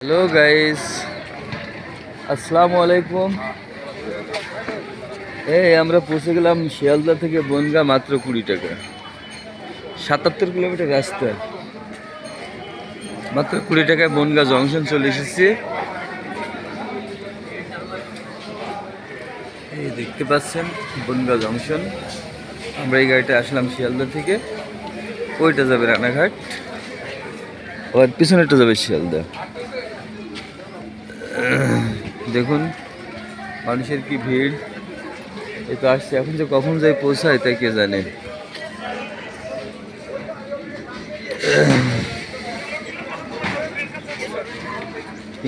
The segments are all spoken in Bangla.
হ্যালো গাইস, আসসালামু আলাইকুম। আমরা পৌঁছে গেলাম শিয়ালদা থেকে বনগাঁ, মাত্র 20 টাকা, 77 কিলোমিটার রাস্তা। মাত্র 20 টাকায় বনগাঁ জংশন চলে এসেছি। এই দেখতে পাচ্ছেন বনগাঁ জংশন। আমরা এই গাড়িটা আসলাম শিয়ালদা থেকে, ওইটা যাবে রানাঘাট, আর পিছনেরটা যাবে শিয়ালদা। দেখুন মানুষের কি ভিড়। এই তো আসছে, এখন যে কখন যাই পৌঁছায় তা কে জানে।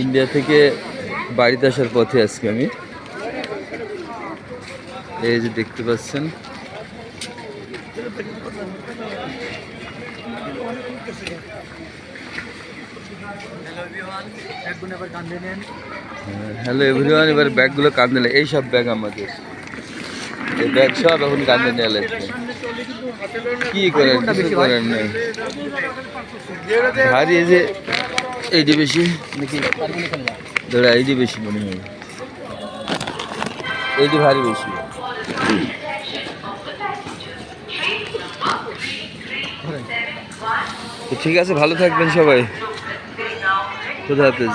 ইন্ডিয়া থেকে বাড়িতে আসার পথে আজকে আমি, এই যে দেখতে পাচ্ছেন। হ্যালো এভরিওয়ান, এবার ব্যাগগুলো কাঁধে নিলে, এই সব ব্যাগ আমাদের, এই ব্যাগ সব এখন কাঁধে নিয়ে লাগছে। কি করেন, কিছু করেন নেই, ভারী। এই যে এইটি বেশি নাকি ধরা, এইটি বেশি মনে হয়, এইটি ভারী বেশি। তো ঠিক আছে, ভালো থাকবেন সবাই, খোদা হাফেজ।